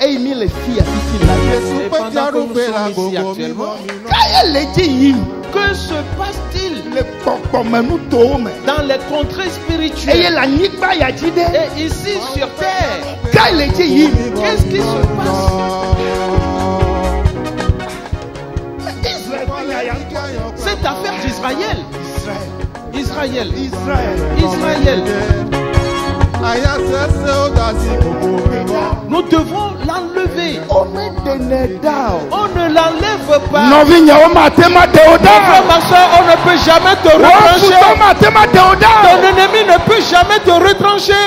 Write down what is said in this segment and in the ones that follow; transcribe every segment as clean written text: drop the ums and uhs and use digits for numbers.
Et pendant que nous sommes ici actuellement, que se passe-t-il dans les contrées spirituelles et ici sur terre? Qu'est-ce qui se passe? Cette affaire d'Israël. Israël. Nous devons l'enlever. On ne l'enlève pas. Ma soeur, on ne peut jamais te retrancher. Ton ennemi ne peut jamais te retrancher.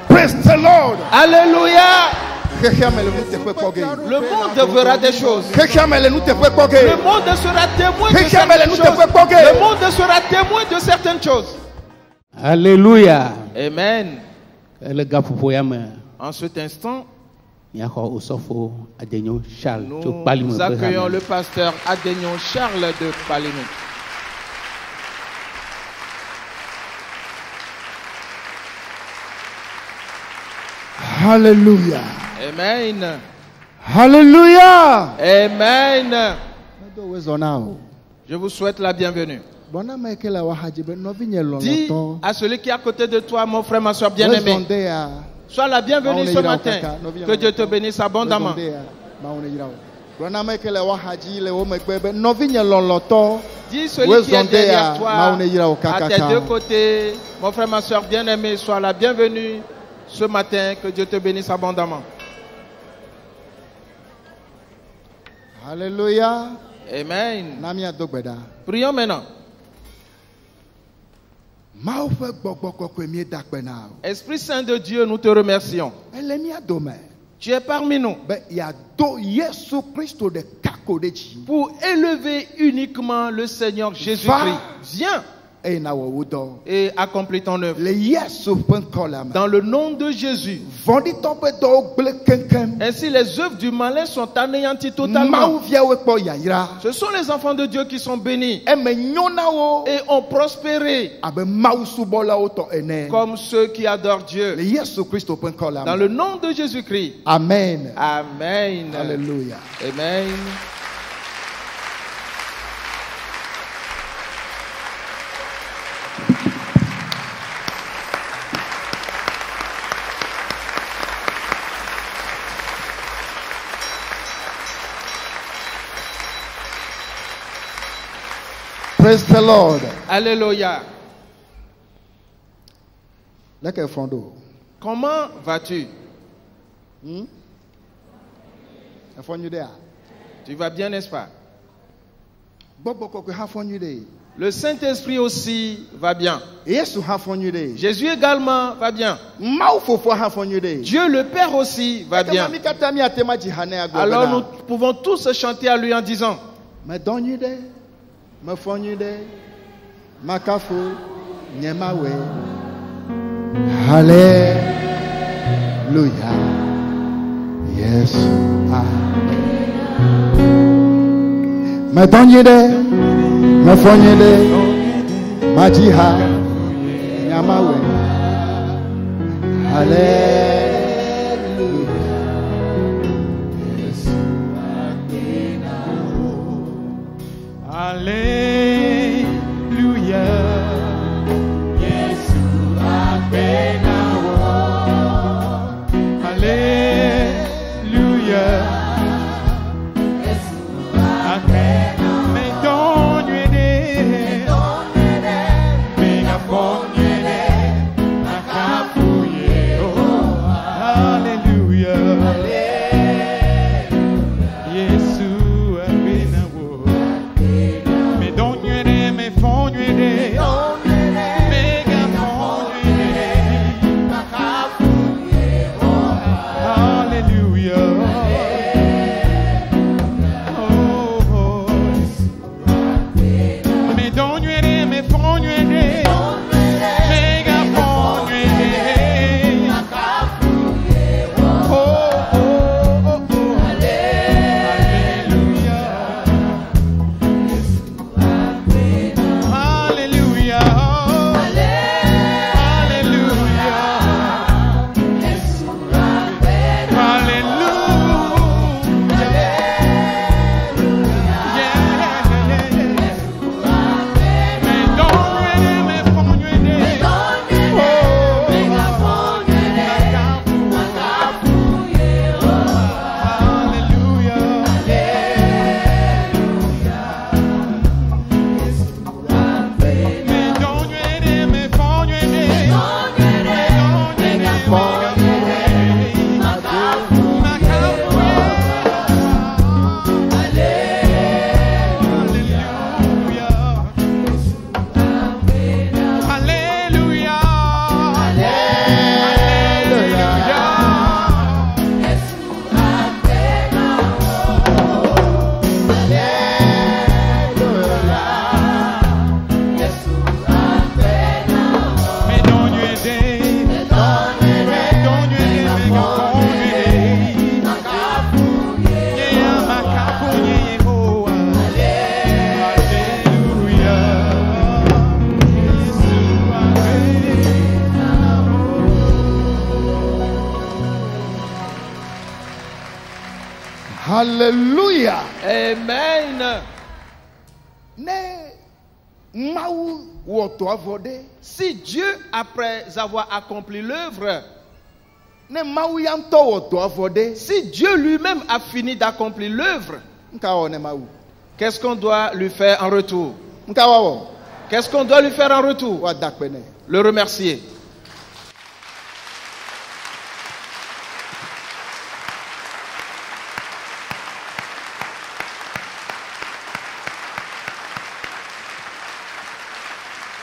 Praise the Lord. Alléluia. Le monde verra des choses. Le monde sera témoin de certaines choses. Le monde sera témoin de certaines choses. Alléluia. Amen. En cet instant, nous accueillons le pasteur Adénion Charles de Palimé. Hallelujah. Amen. Hallelujah. Amen. Je vous souhaite la bienvenue. Dis à celui qui est à côté de toi, mon frère, ma soeur bien-aimée, sois la bienvenue ce matin. Que Dieu te bénisse abondamment. Dis celui qui est derrière toi, à tes deux côtés, mon frère, ma soeur bien-aimée, sois la bienvenue ce matin. Que Dieu te bénisse abondamment. Alléluia. Amen. Prions maintenant. Esprit Saint de Dieu, nous te remercions. Tu es parmi nous pour élever uniquement le Seigneur Jésus-Christ. Viens et accomplis ton œuvre. Dans le nom de Jésus. Ainsi les œuvres du malin sont anéanties totalement. Ce sont les enfants de Dieu qui sont bénis et ont prospéré comme ceux qui adorent Dieu. Dans le nom de Jésus-Christ. Amen. Amen. Alléluia. Amen. Praise the Lord. Alléluia. Comment vas-tu? Tu vas bien, n'est-ce pas? Le Saint-Esprit aussi va bien. Jésus également va bien. Dieu le Père aussi va bien. Alors nous pouvons tous chanter à lui en disant: Hallelujah. Yes. Me donyide, me fonyide, majiha, nyamawe. Hallelujah. Yes. Hallelujah. Yes. Hallelujah. Amen. Si Dieu, après avoir accompli l'œuvre, si Dieu lui-même a fini d'accomplir l'œuvre, qu'est-ce qu'on doit lui faire en retour? Qu'est-ce qu'on doit lui faire en retour? Le remercier.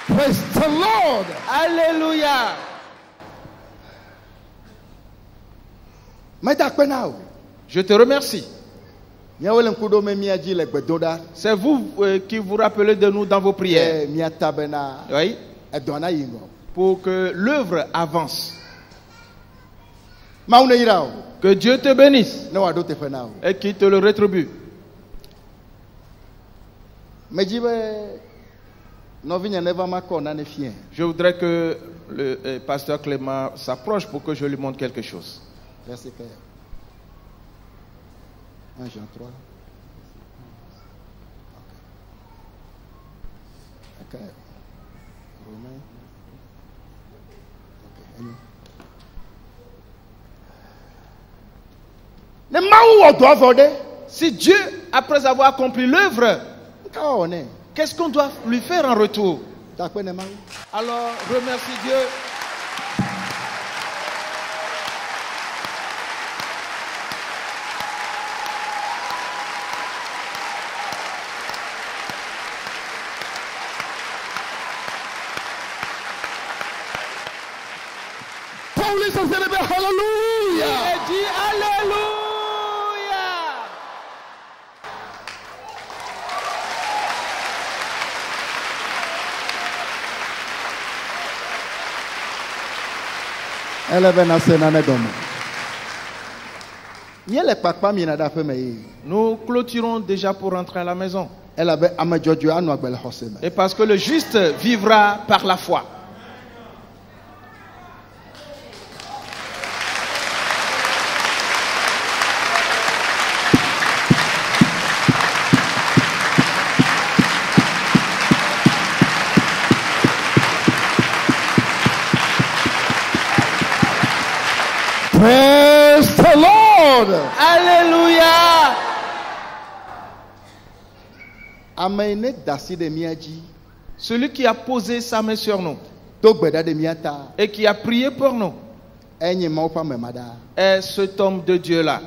Praise the Lord. Alléluia. Je te remercie. C'est vous qui vous rappelez de nous dans vos prières. Oui. Pour que l'œuvre avance. Que Dieu te bénisse et qu'il te le rétribue. Je voudrais que le pasteur Clément s'approche pour que je lui montre quelque chose. 1 Jean 3. Okay. Romain. Okay. Si Dieu, après avoir accompli l'œuvre, qu'est-ce qu'on doit lui faire en retour? Alors, remercie Dieu. Hallelujah. Et dis Alléluia. Nous clôturons déjà pour rentrer à la maison. Et parce que le juste vivra par la foi. Praise the Lord. Alléluia. Celui qui a posé sa main sur nous et qui a prié pour nous est cet homme de Dieu là.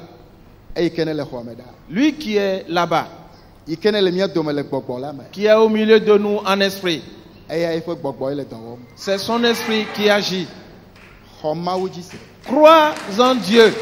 Lui qui est là-bas, qui est au milieu de nous en esprit. C'est son esprit qui agit. Crois en Dieu.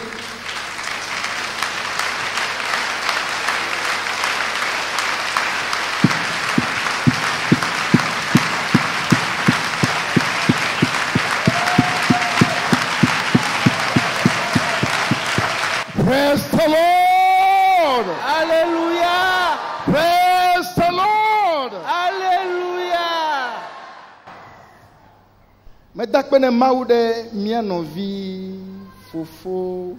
Praise the Lord. Alléluia. Praise the Lord. Alléluia. Medakpene maude mianovi fofo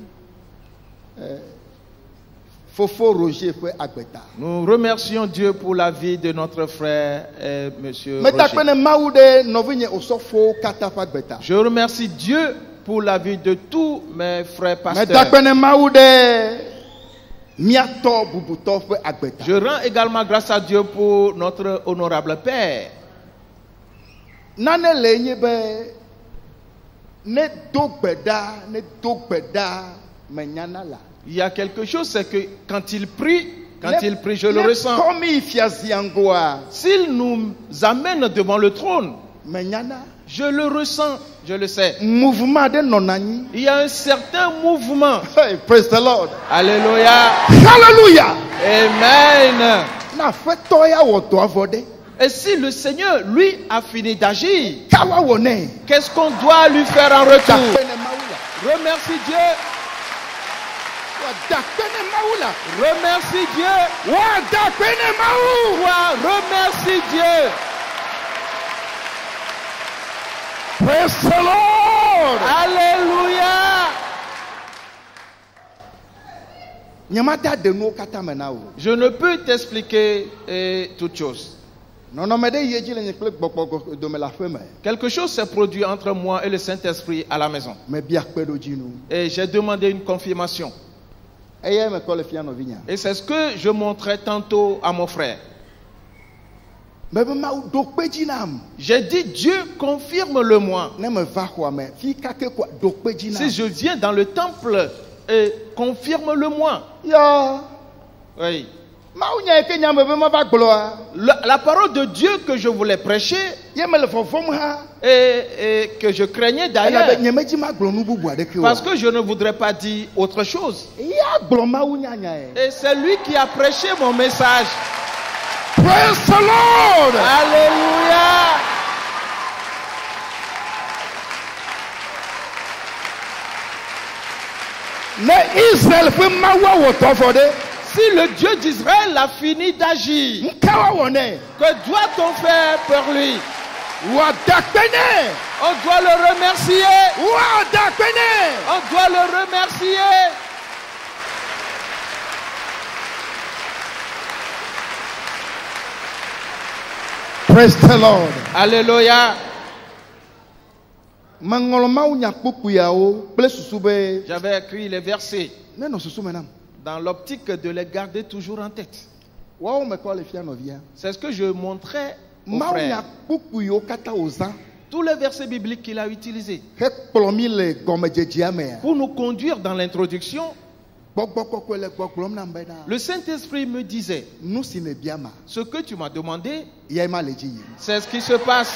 Fofo Roger fait Agbeta. Nous remercions Dieu pour la vie de notre frère monsieur Roger. Je remercie Dieu pour la vie de tous mes frères pasteurs. Je rends également grâce à Dieu pour notre honorable Père. Il y a quelque chose, c'est que quand il prie, je le ressens. S'il nous amène devant le trône, je le ressens, je le sais. Il y a un certain mouvement. Hey, praise the Lord. Alléluia. Hallelujah. Amen. Et si le Seigneur, lui, a fini d'agir, qu'est-ce qu'on doit lui faire en retour? Remercie Dieu. Remercie Dieu. Remercie Dieu. Praise the Lord. Alléluia. Je ne peux t'expliquer toutes choses. Quelque chose s'est produit entre moi et le Saint-Esprit à la maison. Et j'ai demandé une confirmation. Et c'est ce que je montrais tantôt à mon frère. J'ai dit, Dieu, confirme-le-moi. Si je viens dans le temple, confirme-le-moi. Oui. La parole de Dieu que je voulais prêcher et que je craignais d'ailleurs, parce que je ne voudrais pas dire autre chose. Et c'est lui qui a prêché mon message. Praise the Lord. Alléluia. Si le Dieu d'Israël a fini d'agir, que doit-on faire pour lui? On doit le remercier. On doit le remercier. Praise the Lord. Alléluia. J'avais écrit les versets dans l'optique de les garder toujours en tête. C'est ce que je montrais au frère. Tous les versets bibliques qu'il a utilisés pour nous conduire dans l'introduction. Le Saint-Esprit me disait, ce que tu m'as demandé, c'est ce qui se passe.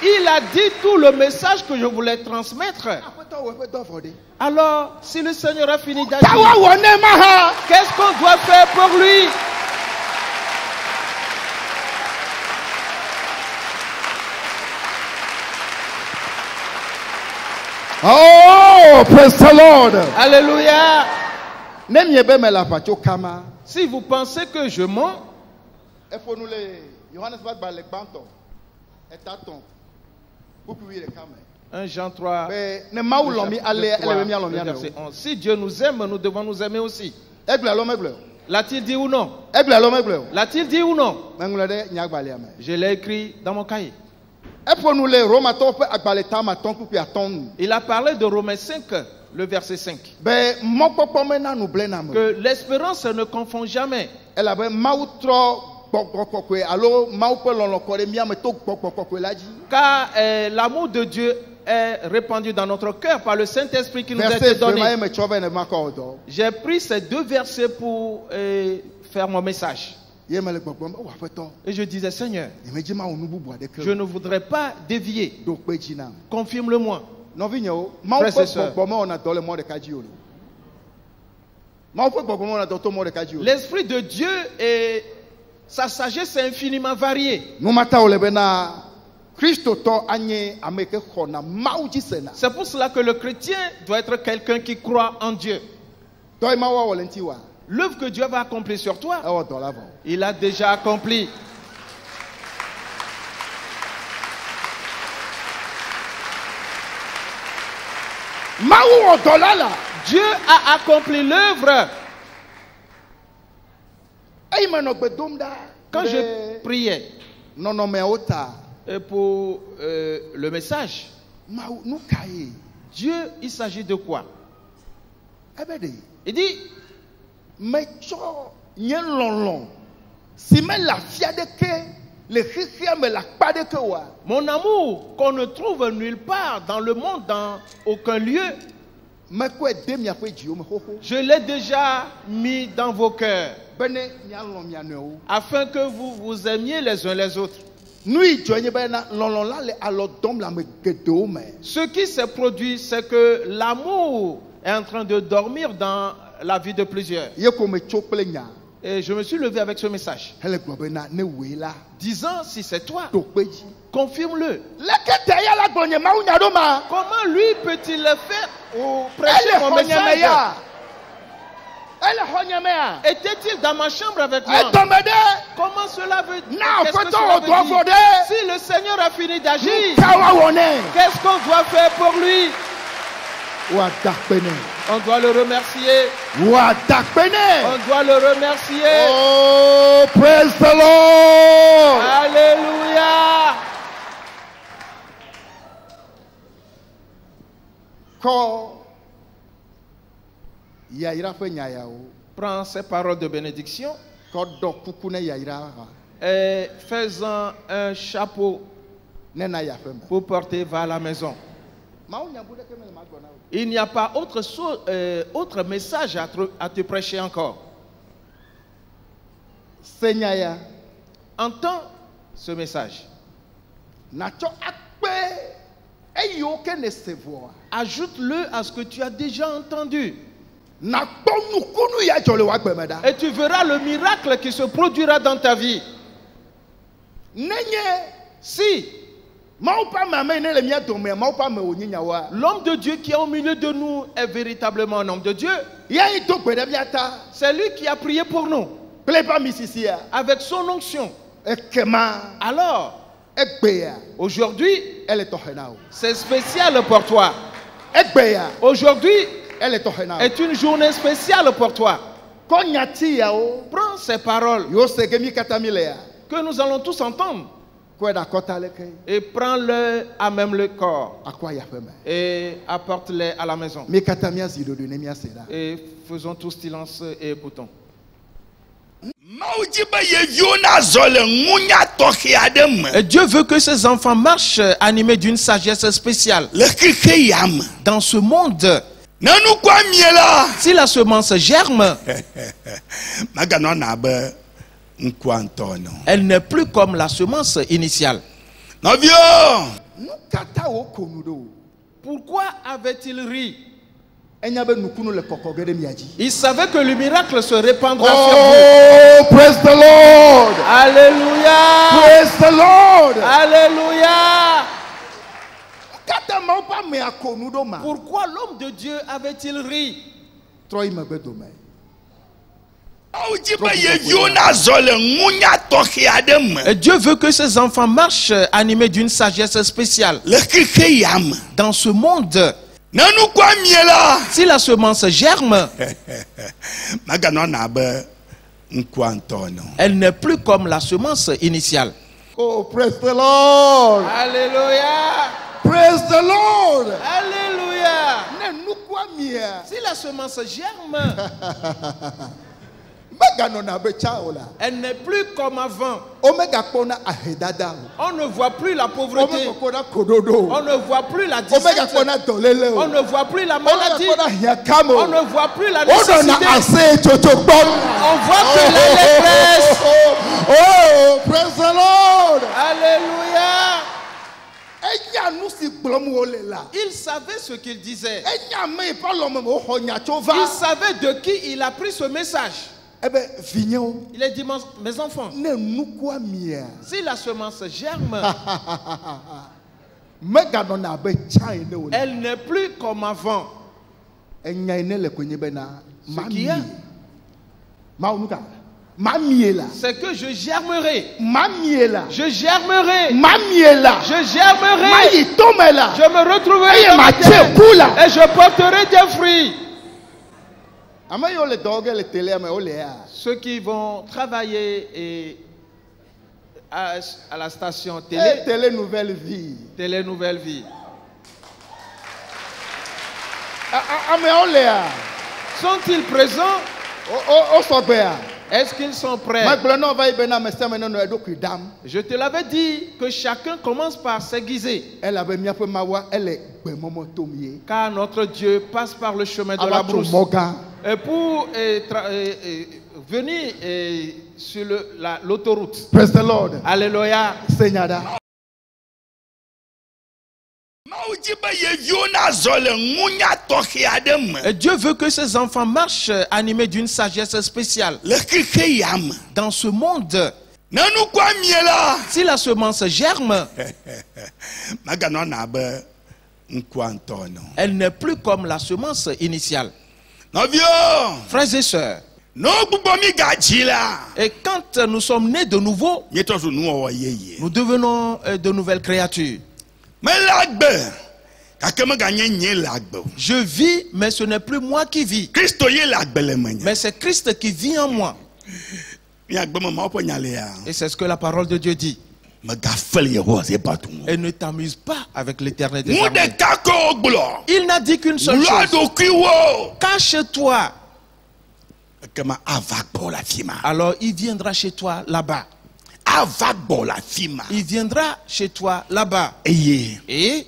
Il a dit tout le message que je voulais transmettre. Alors, si le Seigneur a fini d'agir, qu'est-ce qu'on doit faire pour lui? Oh, praise the Lord. Alléluia. Si vous pensez que je mens, 1 Jean 3, si Dieu nous aime, nous devons nous aimer aussi. L'a-t-il dit ou non? L'a-t-il dit ou non? Je l'ai écrit dans mon cahier. Il a parlé de Romains 5, le verset 5. Que l'espérance ne confond jamais. Car l'amour de Dieu est répandu dans notre cœur par le Saint-Esprit qui nous a été donné. J'ai pris ces deux versets pour faire mon message. Et je disais, Seigneur, je ne voudrais pas dévier. Confirme-le-moi. L'Esprit de Dieu et sa sagesse est infiniment variée. C'est pour cela que le chrétien doit être quelqu'un qui croit en Dieu. L'œuvre que Dieu va accomplir sur toi, il a déjà accompli. Dieu a accompli l'œuvre. Quand je priais pour le message, Dieu, il s'agit de quoi? Il dit, mon amour qu'on ne trouve nulle part dans le monde, dans aucun lieu, je l'ai déjà mis dans vos cœurs afin que vous vous aimiez les uns les autres. Ce qui s'est produit, c'est que l'amour est en train de dormir dans la vie de plusieurs. Et je me suis levé avec ce message, disant, si c'est toi, confirme-le. Comment lui peut-il le faire ou prêcher mon message? Était-il dans ma chambre avec moi? Comment cela veut dire? Si le Seigneur a fini d'agir, qu'est-ce qu'on doit faire pour lui? On doit le remercier. On doit le remercier. Oh, praise the Lord. Alléluia. Prends ces paroles de bénédiction et fais-en un chapeau pour porter vers la maison. Il n'y a pas autre message à te prêcher encore. Entends ce message. Ajoute-le à ce que tu as déjà entendu. Et tu verras le miracle qui se produira dans ta vie. Si l'homme de Dieu qui est au milieu de nous est véritablement un homme de Dieu, c'est lui qui a prié pour nous avec son onction. Alors, aujourd'hui, c'est spécial pour toi. Aujourd'hui est une journée spéciale pour toi. Prends ces paroles que nous allons tous entendre et prends-le à même le corps et apporte-les à la maison. Et faisons tous silence et écoutons. Et Dieu veut que ses enfants marchent animés d'une sagesse spéciale dans ce monde. Si la semence germe, elle n'est plus comme la semence initiale. Pourquoi avait-il ri? Il savait que le miracle se répandra sur vous. Oh, praise the Lord. Alléluia. Praise the Lord. Alléluia. Pourquoi l'homme de Dieu avait-il ri? Et Dieu veut que ses enfants marchent animés d'une sagesse spéciale dans ce monde. Si la semence germe, elle n'est plus comme la semence initiale. Oh, praise the Lord. Alléluia. Praise the Lord. Alléluia. Si la semence germe, elle n'est plus comme avant. On ne voit plus la pauvreté. On ne voit plus la disette. On ne voit plus la maladie. On ne voit plus la nécessité. On voit que la détresse. Oh, praise the Lord. Alléluia. Il savait ce qu'il disait. Il savait de qui il a pris ce message. Il a dit, mes enfants, si la semence germe, elle n'est plus comme avant. Ce qu'il y a, c'est que je germerai. Je germerai. Je germerai. Je me retrouverai dans la terre et je porterai des fruits. Ceux qui vont travailler à la station télé, Télé Nouvelle Vie. Télé Nouvelle Vie. Sont-ils présents? Est-ce qu'ils sont prêts? Je te l'avais dit que chacun commence par s'aiguiser. Car notre Dieu passe par le chemin de la brousse. Et pour venir sur l'autoroute. Praise the Lord. Alléluia. Et Dieu veut que ses enfants marchent animés d'une sagesse spéciale dans ce monde. Si la semence germe, elle n'est plus comme la semence initiale. Frères et sœurs, et quand nous sommes nés de nouveau, nous devenons de nouvelles créatures. Je vis, mais ce n'est plus moi qui vis. Mais c'est Christ qui vit en moi. Et c'est ce que la parole de Dieu dit. Et ne t'amuse pas avec l'Éternel des armées. Il n'a dit qu'une seule chose. Cache-toi. Alors il viendra chez toi là-bas. Il viendra chez toi là-bas. Et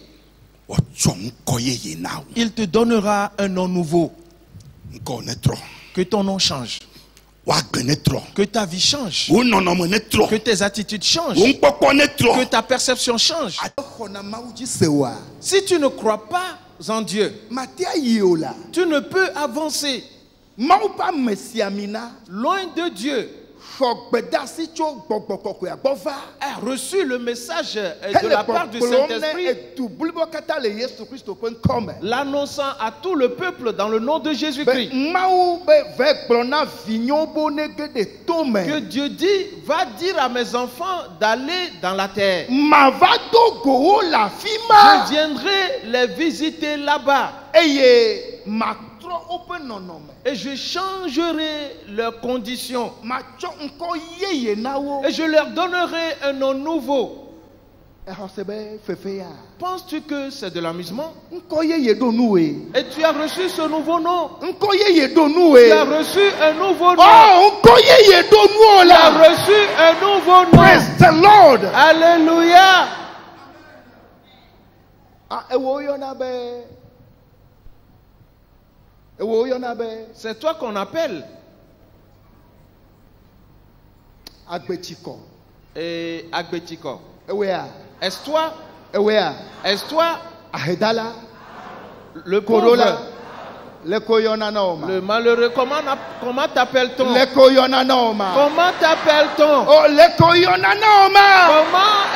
il te donnera un nom nouveau. Que ton nom change. Que ta vie change. Que tes attitudes changent. Que ta perception change. Si tu ne crois pas en Dieu, tu ne peux avancer. Loin de Dieu, a reçu le message de la part du Saint-Esprit, l'annonçant à tout le peuple dans le nom de Jésus-Christ. Que Dieu dit, va dire à mes enfants d'aller dans la terre. Je viendrai les visiter là-bas. Et je changerai leurs conditions. Et je leur donnerai un nom nouveau. Penses-tu que c'est de l'amusement? Et tu as reçu ce nouveau nom. Tu as reçu un nouveau nom. Tu as reçu un nouveau nom. Praise the Lord. Alléluia. C'est toi qu'on appelle. Et Agbetiko. Est-ce toi? Est-ce toi? Le pauvre, le malheureux. Comment t'appelle-t-on? Comment t'appelle-t-on? Comment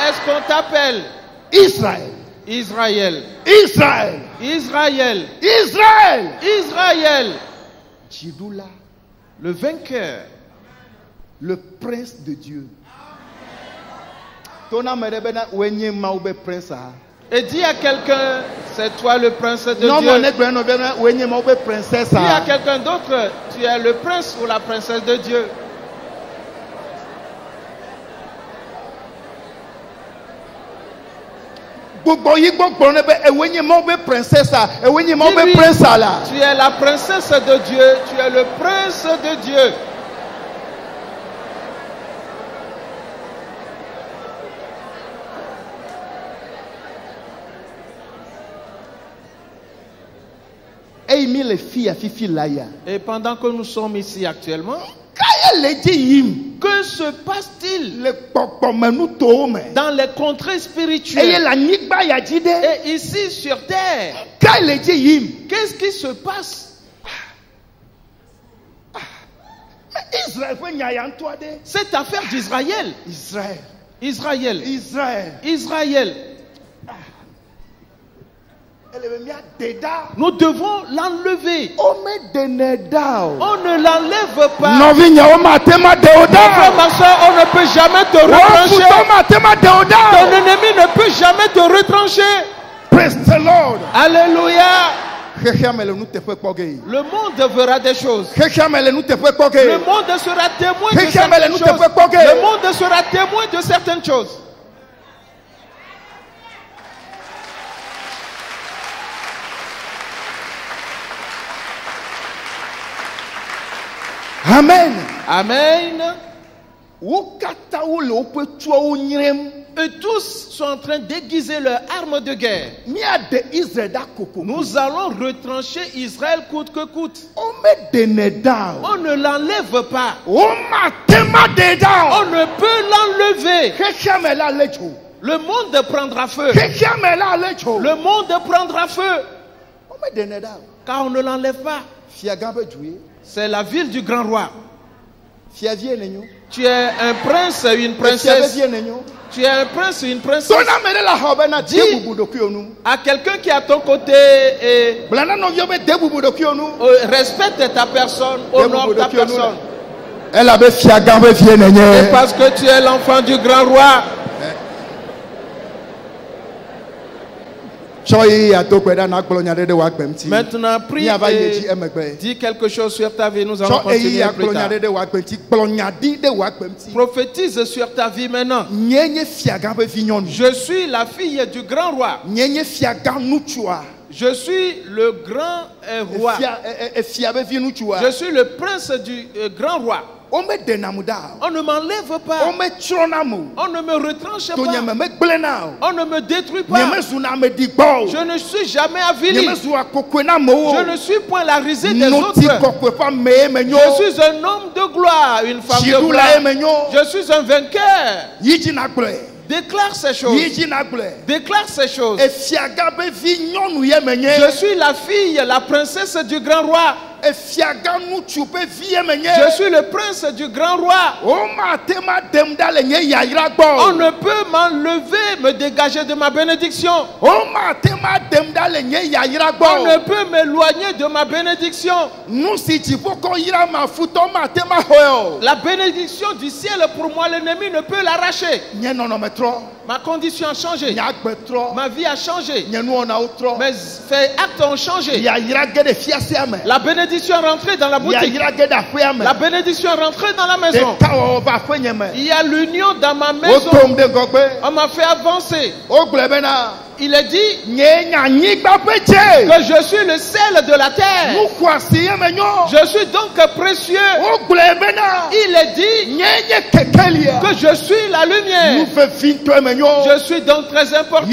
est-ce qu'on t'appelle? Israël. Israël. Israël. Israël. Israël. Israël. Le vainqueur. Le prince de Dieu. Et dis à quelqu'un, c'est toi le prince de Dieu. Dis à quelqu'un d'autre, tu es le prince ou la princesse de Dieu. Tu es la princesse de Dieu, tu es le prince de Dieu. Et pendant que nous sommes ici actuellement, que se passe-t-il dans les contrées spirituelles et ici sur terre? Qu'est-ce qui se passe? Cette affaire d'Israël. Israël. Nous devons l'enlever. On ne l'enlève pas. Frère, ma soeur, on ne peut jamais te retrancher. Ton ennemi ne peut jamais te retrancher. Praise the Lord. Alléluia. Le monde verra des choses. Le monde sera témoin de certaines choses. Le monde sera témoin de certaines choses. Amen. Amen. Et tous sont en train d'aiguiser leurs armes de guerre. Nous allons retrancher Israël coûte que coûte. On ne l'enlève pas. On ne peut l'enlever. Le monde prendra feu. Le monde prendra feu. Car on ne l'enlève pas. C'est la ville du grand roi. Tu es un prince ou une princesse. Tu es un prince ou une princesse. Dis à quelqu'un qui est à ton côté et respecte ta personne, honore ta personne. Et parce que tu es l'enfant du grand roi. Maintenant, prie et dis quelque chose sur ta vie. Nous allons continuer plus tard. Prophétise sur ta vie maintenant. Je suis la fille du grand roi. Je suis le grand roi. Je suis le prince du grand roi. On ne m'enlève pas. On ne me retranche pas. On ne me détruit pas. Je ne suis jamais avili. Je ne suis point la risée des autres. Je suis un homme de gloire, une femme de gloire. Je suis un vainqueur. Déclare ces choses. Déclare ces choses. Je suis la fille, la princesse du grand roi. Je suis le prince du grand roi. On ne peut m'enlever, me dégager de ma bénédiction. On ne peut m'éloigner de ma bénédiction. La bénédiction du ciel pour moi, l'ennemi ne peut l'arracher. Ma condition a changé. Ma vie a changé. Mes faits actes ont changé. La bénédiction est rentrée dans la boutique. La bénédiction est rentrée dans la maison. Il y a l'union dans ma maison. On m'a fait avancer. Il est dit que je suis le sel de la terre. Je suis donc précieux. Il est dit que je suis la lumière. Je suis donc très important.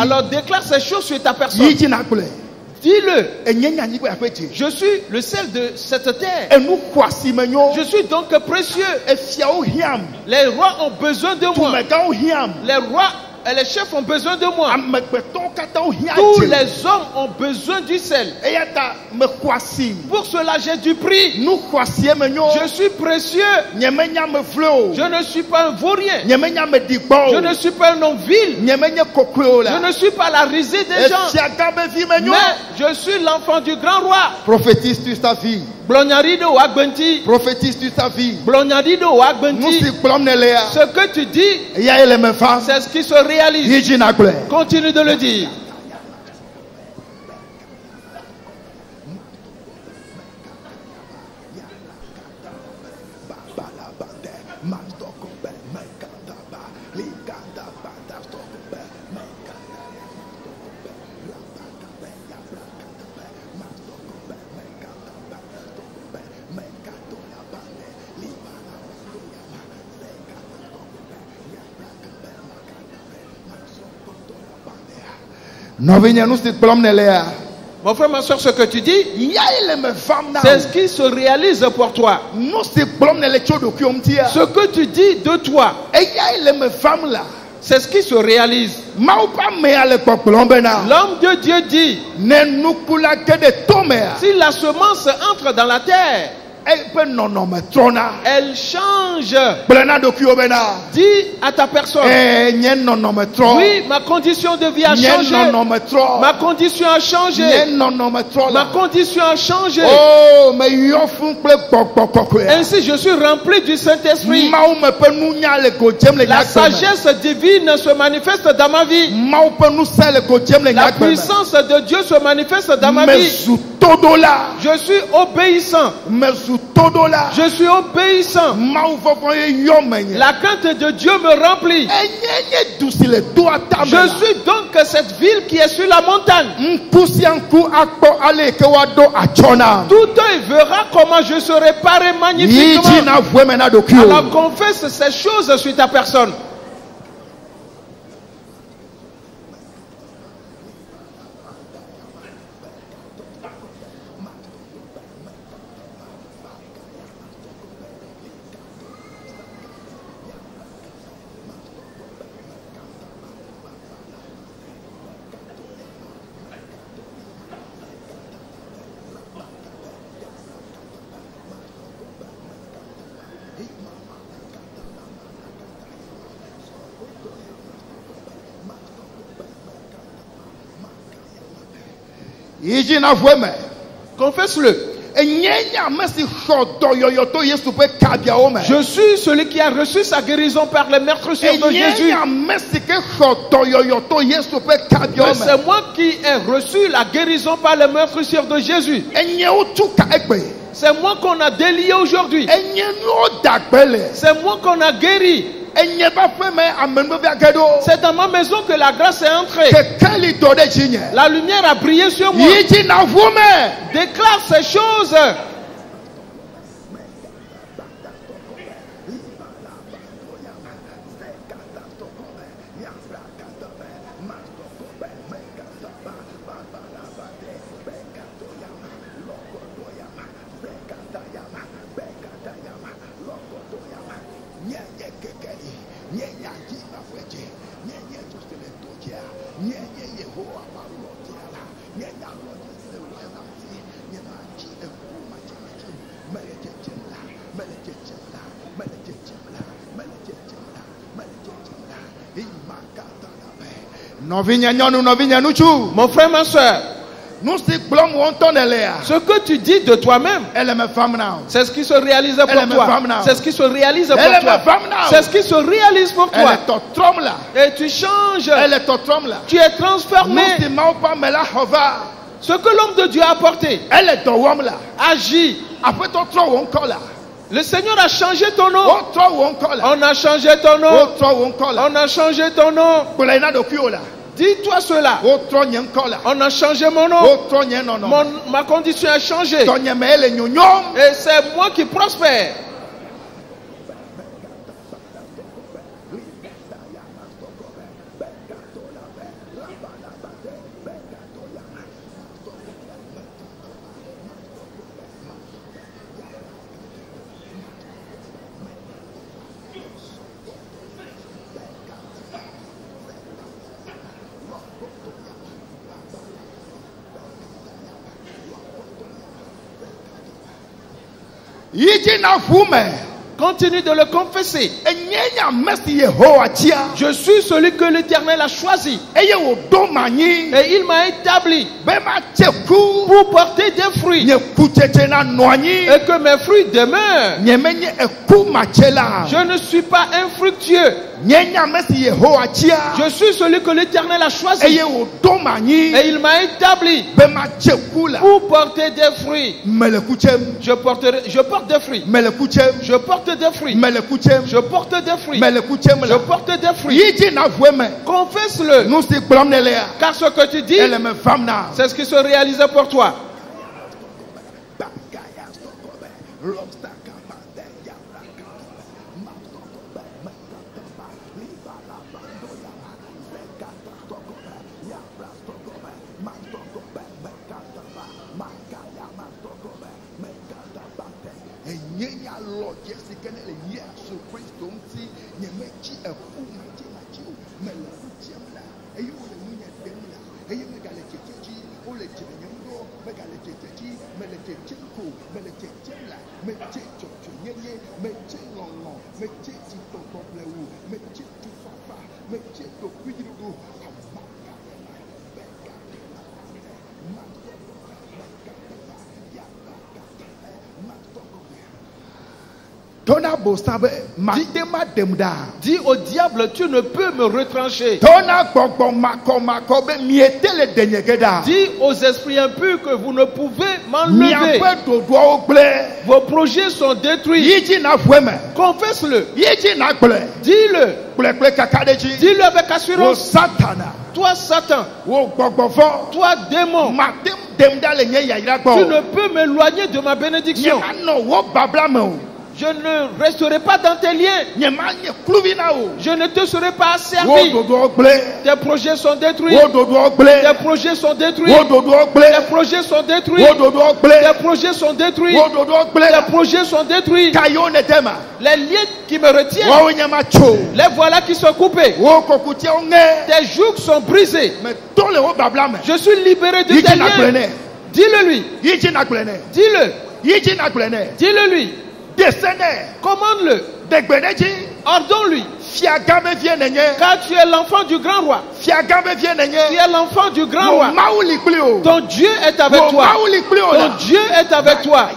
Alors déclare ces choses sur ta personne. Dis-le. Je suis le sel de cette terre. Je suis donc précieux. Les rois ont besoin de moi. Les rois et les chefs ont besoin de moi. Tous les hommes ont besoin du sel. Pour cela, j'ai du prix. Je suis précieux. Je ne suis pas un vaurien. Je ne suis pas un homme vil. Je ne suis pas la risée des gens. Mais je suis l'enfant du grand roi. Prophétise sur ta vie. Prophétise sur ta vie. Ce que tu dis, c'est ce qui se réalise. Continue de le dire. Mon frère, ma soeur, ce que tu dis, c'est ce qui se réalise pour toi. Ce que tu dis de toi, c'est ce qui se réalise. L'homme de Dieu dit, si la semence entre dans la terre, elle change. Dis à ta personne, oui, ma condition de vie a changé. Ma condition a changé. Ma condition a changé. Ainsi je suis rempli du Saint-Esprit. La sagesse divine se manifeste dans ma vie. La puissance de Dieu se manifeste dans ma vie. Je suis obéissant. Je suis obéissant. La crainte de Dieu me remplit. Je suis donc cette ville qui est sur la montagne. Tout œil verra comment je serai paré magnifiquement. Alors confesse ces choses sur ta personne. Confesse-le. Je suis celui qui a reçu sa guérison par les meurtrissures de Jésus. Mais c'est moi qui ai reçu la guérison par les meurtrissures de Jésus. C'est moi qu'on a délié aujourd'hui. C'est moi qu'on a guéri. C'est dans ma maison que la grâce est entrée. La lumière a brillé sur moi. Déclare ces choses. Mon frère, ma soeur, ce que tu dis de toi-même, c'est ce qui se réalise pour toi. C'est ce qui se réalise pour toi. C'est ce qui se réalise pour toi. Et tu changes. Tu es transformé. Ce que l'homme de Dieu a apporté agit. Le Seigneur a changé ton nom. On a changé ton nom. On a changé ton nom. Dis-toi cela. On a changé mon nom. Ma condition a changé. Et c'est moi qui prospère. Continue de le confesser. Je suis celui que l'Éternel a choisi. Et il m'a établi pour porter des fruits. Et que mes fruits demeurent. Je ne suis pas infructueux. Je suis celui que l'Éternel a choisi. Et il m'a établi pour porter des fruits. Je porte des fruits. Je porte des fruits. Je porte des fruits. Je porte des fruits. Confesse-le. Car ce que tu dis, c'est ce qui se réalise pour toi. Dis au diable, tu ne peux me retrancher. Dis aux esprits impurs que vous ne pouvez m'enlever. Vos projets sont détruits. Confesse-le. Dis-le. Dis-le avec assurance. Toi, Satan. Toi, démon. Tu ne peux m'éloigner de ma bénédiction. Je ne resterai pas dans tes liens. Je ne te serai pas servi. Tes projets sont détruits. Tes projets sont détruits. Tes projets sont détruits. Tes projets sont détruits. Tes projets sont détruits. Les liens qui me retiennent, les voilà qui sont coupés. Tes jougs sont brisés. Je suis libéré de tes liens. Dis-le lui. Dis-le. Dis-le lui. Commande-le. Ordonne-lui. Car tu es l'enfant du grand roi. Tu es l'enfant du grand roi. Ton Dieu est avec toi. Ton Dieu est avec toi.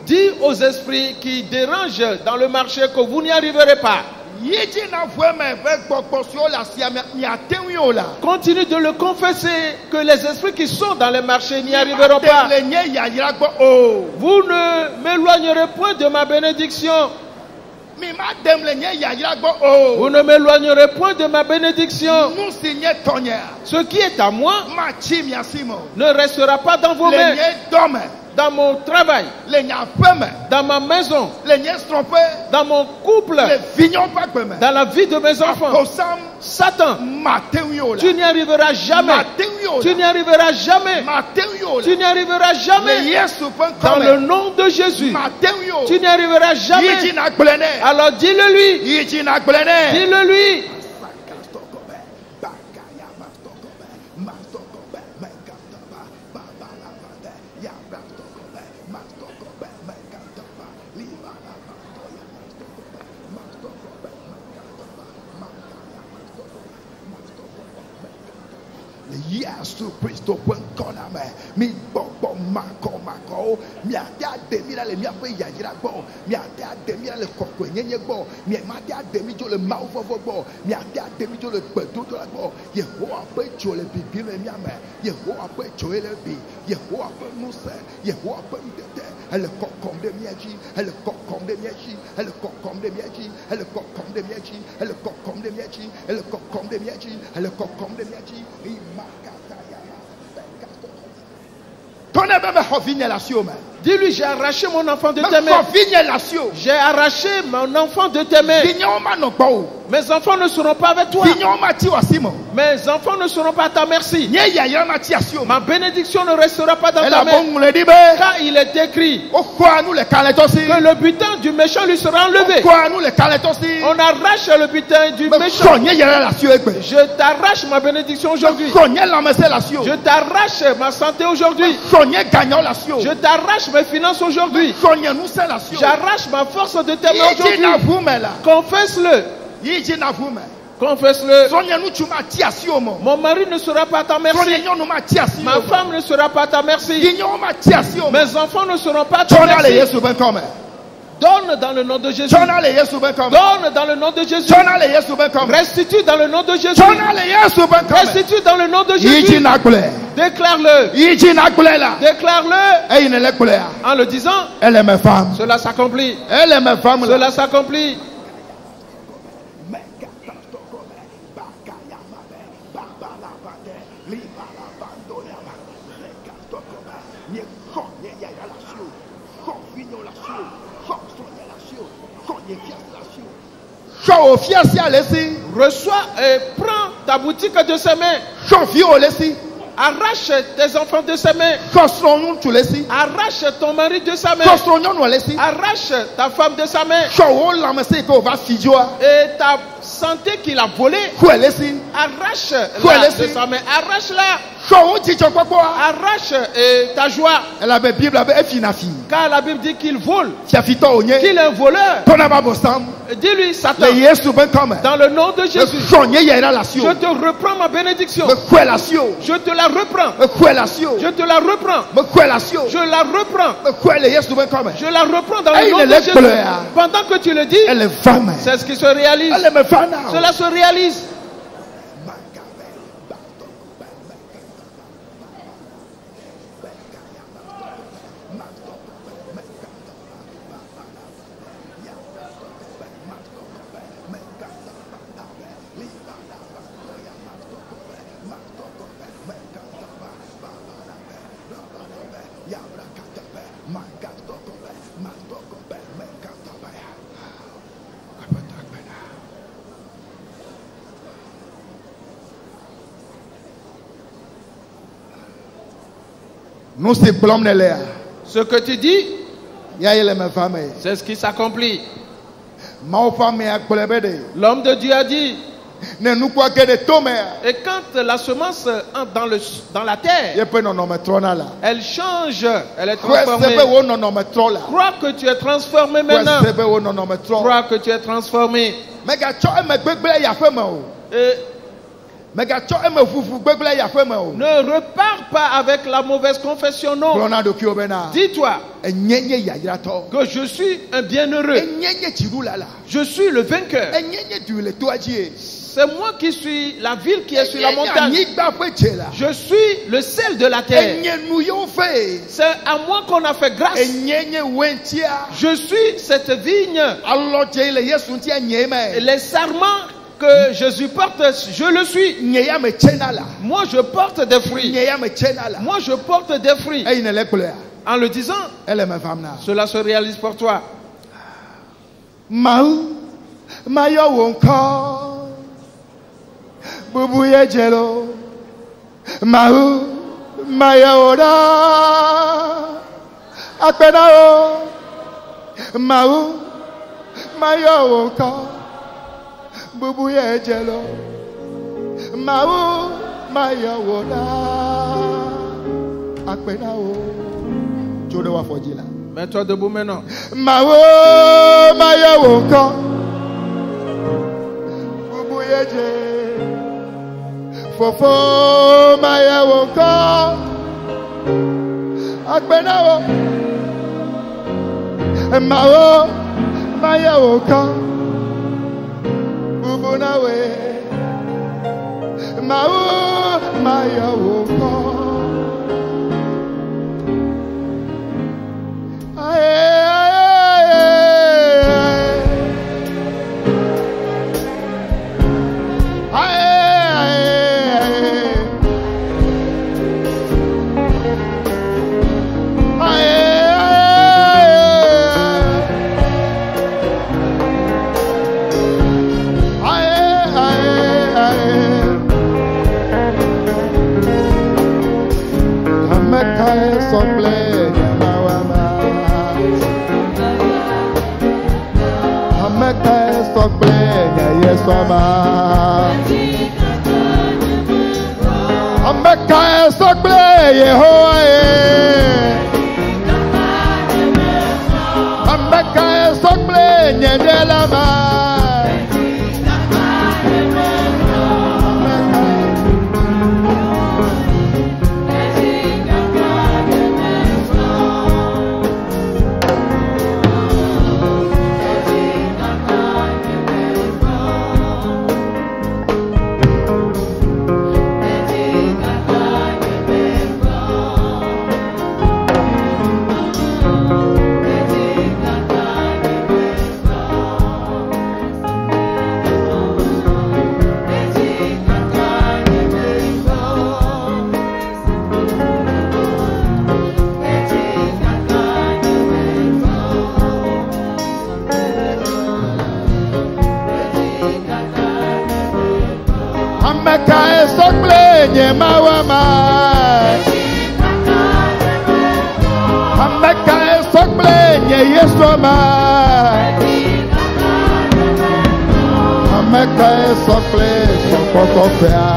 Dis aux esprits qui dérangent dans le marché que vous n'y arriverez pas. Continue de le confesser que les esprits qui sont dans les marchés n'y arriveront pas. Vous ne m'éloignerez point de ma bénédiction. Vous ne m'éloignerez point de ma bénédiction. Ce qui est à moi ne restera pas dans vos mains. Dans mon travail, dans ma maison, dans mon couple, dans la vie de mes enfants. Satan, tu n'y arriveras jamais. Tu n'y arriveras jamais. Tu n'y arriveras jamais. Dans le nom de Jésus, tu n'y arriveras jamais. Alors dis-le lui. Dis-le lui. Yesu Kristo kona me mi bobo mako mi ate ademi la le mi ape yayira gbo mi ate ademi la le kokko nyenye gbo mi ma ate ademi jo le mawo fofo gbo mi ate ademi jo le gbedo to la gbo Yehowa pe jo le bibi me mi ame Yehowa pe jo le bi Yehowa pe nuse Yehowa pe ndete elle kokkom de miaji elle kokkom de miaji elle kokkom de miaji elle kokkom de miaji elle kokkom de miaji elle kokkom de miaji elle kokkom de miaji Dis-lui, j'ai arraché mon enfant de tes mains. J'ai arraché mon enfant de tes mains. Mes enfants ne seront pas avec toi. Mes enfants ne seront pas à ta merci. Ma bénédiction ne restera pas dans ta main. Car il est écrit que le butin du méchant lui sera enlevé. On arrache le butin du méchant. Je t'arrache ma bénédiction aujourd'hui. Je t'arrache ma santé aujourd'hui. Je t'arrache mes finances aujourd'hui. J'arrache ma force de tes mains aujourd'hui. Confesse-le. Confesse-le. Mon mari ne sera pas à ta merci. Ma femme ne sera pas à ta merci. Mes enfants ne seront pas à ta merci. Donne dans le nom de Jésus. Donne dans le nom de Jésus. Restitue dans le nom de Jésus. Restitue dans le nom de Jésus. Déclare-le. Déclare-le. En le disant, elle est ma femme. Cela s'accomplit. Elle est ma femme. Cela s'accomplit. Reçois et prends ta boutique de ses mains. Arrache tes enfants de ses mains. Arrache ton mari de sa main. Arrache ta femme de sa main. Et ta santé qu'il a volée. Arrache-la de sa main. Arrache-la. Arrache ta joie. Car la Bible dit qu'il vole. Qu'il est un voleur. Dis-lui, Satan, dans le nom de Jésus, je te reprends ma bénédiction. Je te la reprends. Je te la reprends. Je la reprends. Je la reprends dans le nom de Jésus. Pendant que tu le dis, c'est ce qui se réalise. Cela se réalise. Nous c'est blâme l'air. Ce que tu dis, c'est ce qui s'accomplit. L'homme L'homme de Dieu a dit. Et quand la semence entre dans la terre, elle change, elle est transformée. Crois que tu es transformé maintenant. Crois que tu es transformé. Ne repars pas avec la mauvaise confession, non. Dis-toi que je suis un bienheureux. Je suis le vainqueur. C'est moi qui suis la ville qui est sur la montagne. Je suis le sel de la terre. C'est à moi qu'on a fait grâce. Je suis cette vigne. Les serments que Jésus porte, je le suis. Moi je porte des fruits. Moi je porte des fruits. En le disant, cela se réalise pour toi. Bubuye jelo Mahu Mayaora Apenao Mahu Mayaoka Bubuye jelo Mahu Mayaora Apenao Jodowa Fojila. Mets-toi debout maintenant. Mahu Mayaoka Bubuye jelo Fofo maya wonko Akbenawo Mawo maya wonko Bubunawe Mawo maya wonko Ameka sokle Yehowa Ameka sokle nyendela ma Ameka sokle nyemawama Ameka sokle nyeyesoma Ameka sokle sokokofea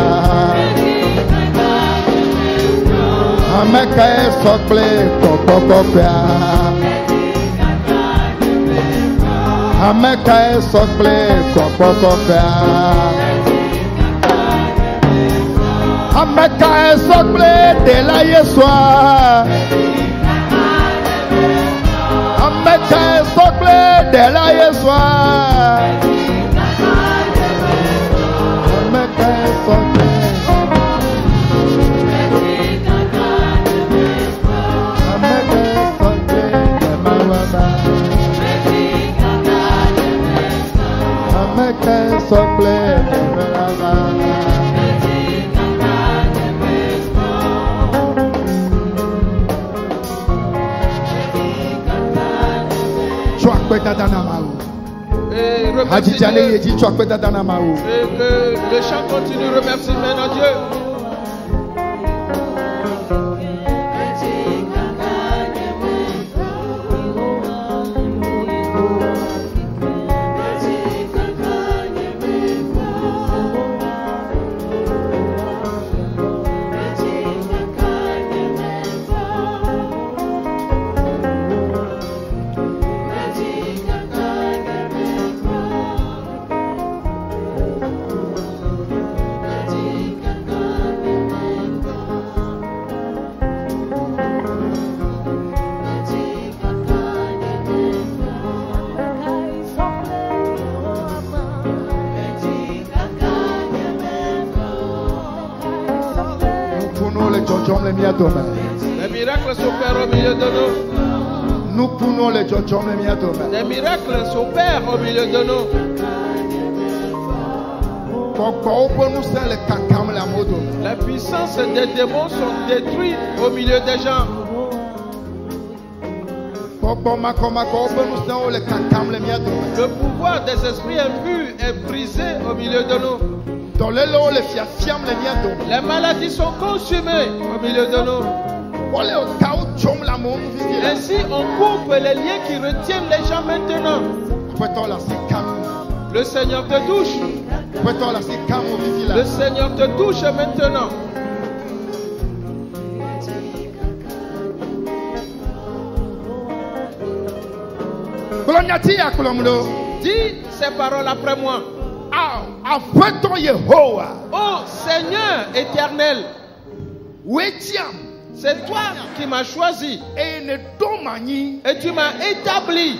Ameka sokle sokokofea Ameka sokle sokokofea Ameka sokle de la Yeswa Ameka sokle de la Yeswa Ameka sokle Ameka sokle de mawama Ameka sokle de mawama Et remercie Dieu. Et que le chant continue. Remercie maintenant Dieu. Les miracles s'opèrent au milieu de nous. Nous pouvons les jojom les miatome. Les miracles s'opèrent au milieu de nous. La puissance des démons sont détruites au milieu des gens. Le pouvoir des esprits impurs est brisé au milieu de nous. Les maladies sont consumées au milieu de nous. Ainsi, on coupe les liens qui retiennent les gens maintenant. Le Seigneur te touche. Le Seigneur te touche maintenant. Dis ces paroles après moi. Oh Seigneur éternel, c'est toi qui m'as choisi et tu m'as établi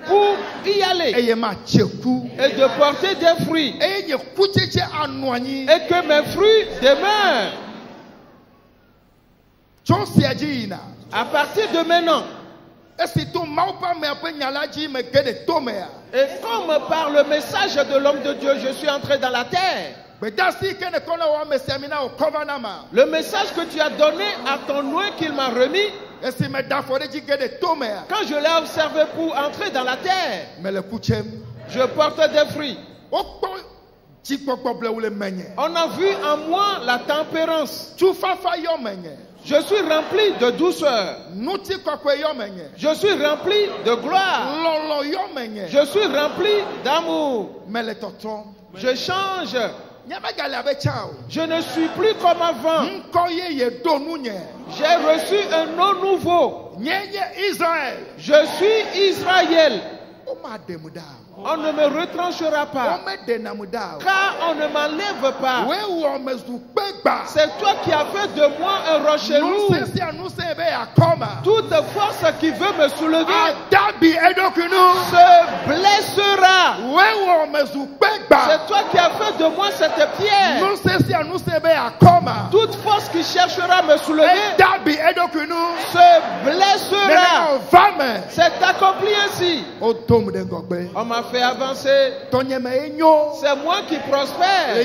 pour y aller et de porter des fruits et que mes fruits demeurent. À partir de maintenant, et comme par le message de l'homme de Dieu, je suis entré dans la terre. Le message que tu as donné à ton oint qu'il m'a remis, quand je l'ai observé pour entrer dans la terre, je porte des fruits. On a vu en moi la tempérance. Je suis rempli de douceur. Je suis rempli de gloire. Je suis rempli d'amour. Je change. Je ne suis plus comme avant. J'ai reçu un nom nouveau. Je suis Israël. On ne me retranchera pas, car on ne m'enlève pas. C'est toi qui as fait de moi un rocher lourd. Toute force qui veut me soulever se blessera. C'est toi qui as fait de moi cette pierre. Toute force qui cherchera à me soulever se blessera. C'est accompli ainsi. On m'a fait avancer. C'est moi qui prospère.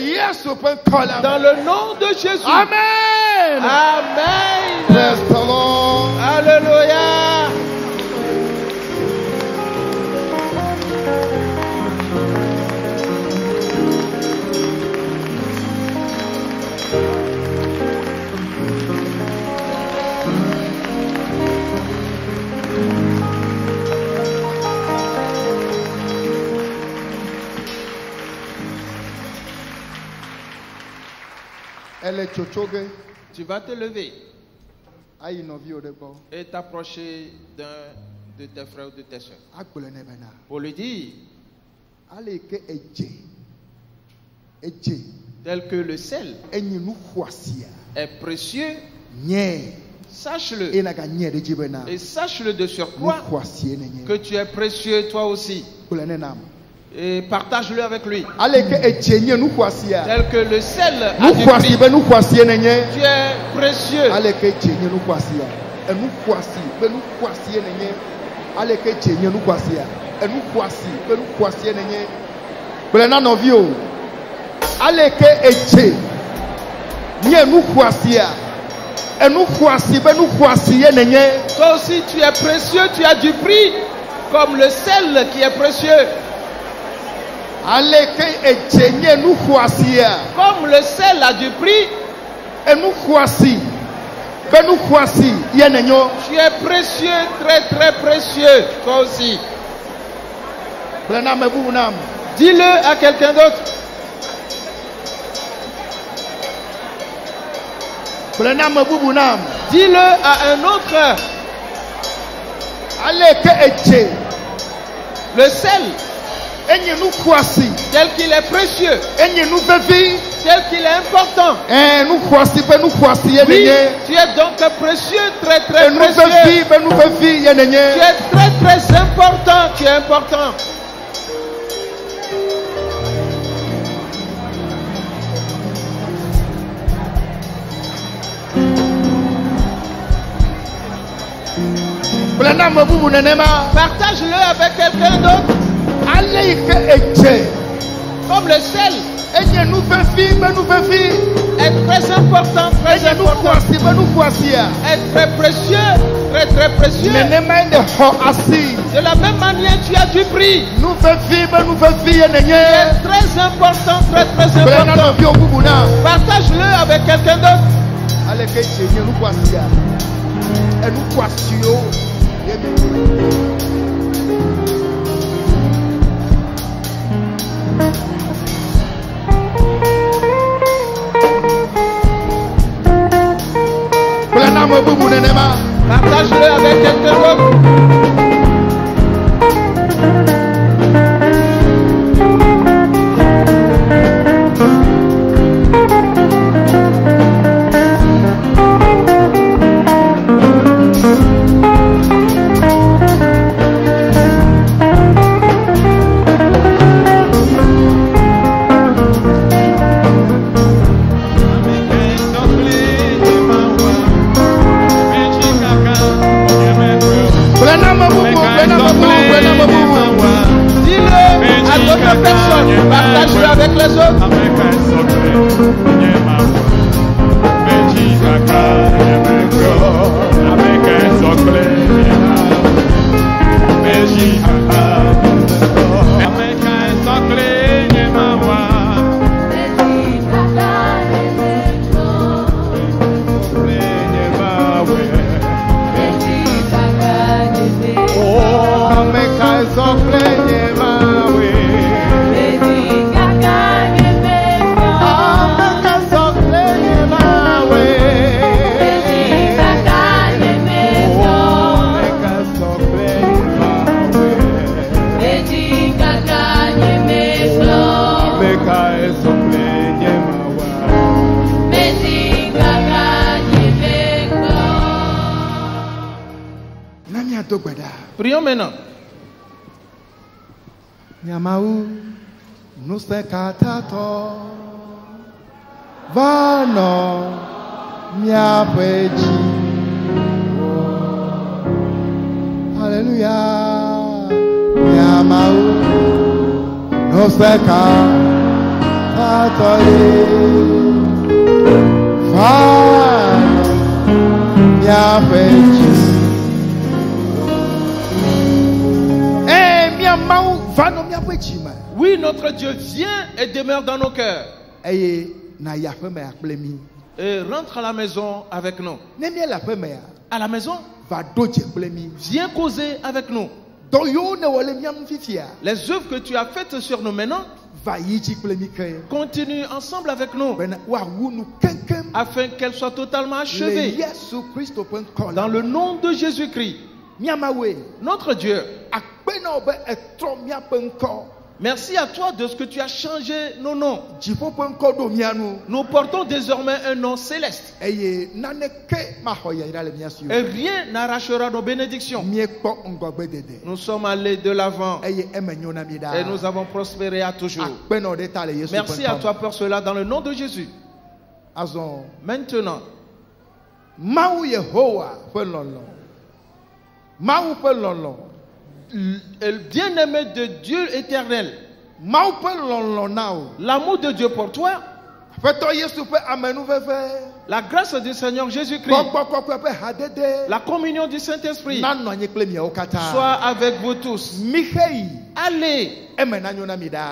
Dans le nom de Jésus. Amen. Amen. Praise the Lord. Alléluia. Tu vas te lever et t'approcher d'un de tes frères ou de tes soeurs pour lui dire tel que le sel est précieux, sache-le et sache-le de surcroît que tu es précieux toi aussi. Et partage-le avec lui. Tel que le sel a du prix. Tu es précieux. Toi aussi tu es précieux, tu as du prix, comme le sel qui est précieux. Comme le sel a du prix. Tu es précieux, très très précieux, toi aussi. Dis-le à quelqu'un d'autre. Dis-le à un autre. Le sel, tel qu'il est précieux, tel qu'il est important. Oui, tu es donc précieux, très très précieux. Tu es très très important, tu es important. Partage-le avec quelqu'un d'autre. Comme le sel est très important, très important. Est très précieux, très très précieux. De la même manière, tu as du prix. Tu es très important, très très important. Partage-le avec quelqu'un d'autre. Partage-le avec quelqu'un d'autre. Partage-le avec les autres. Prions maintenant. Nyamaou, nous sekatato, vano, miapeji. Alléluia. Nyamaou, nous sekatato, vano, miapeji. Oui, notre Dieu vient et demeure dans nos cœurs. Et rentre à la maison avec nous. À la maison, viens causer avec nous. Les œuvres que tu as faites sur nous maintenant, continue ensemble avec nous afin qu'elles soient totalement achevées. Dans le nom de Jésus-Christ, notre Dieu, merci à toi de ce que tu as changé nos noms. Nous portons désormais un nom céleste. Et rien n'arrachera nos bénédictions. Nous sommes allés de l'avant. Et nous avons prospéré à toujours. Merci à toi pour cela dans le nom de Jésus. Maintenant, le bien-aimé de Dieu éternel, l'amour de Dieu pour toi La grâce du Seigneur Jésus-Christ, la communion du Saint-Esprit soit avec vous tous. Allez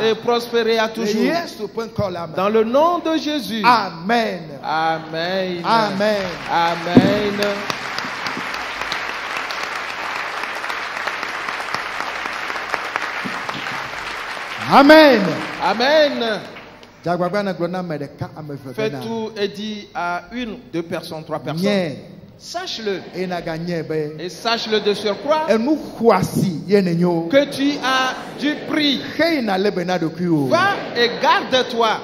et prospérez à toujours. Dans le nom de Jésus. Amen. Amen. Amen. Amen. Amen. Amen. Fais tout et dis à 1, 2 personnes, 3 personnes. Sache-le. Et sache-le de surcroît que tu as du prix. Va et garde-toi.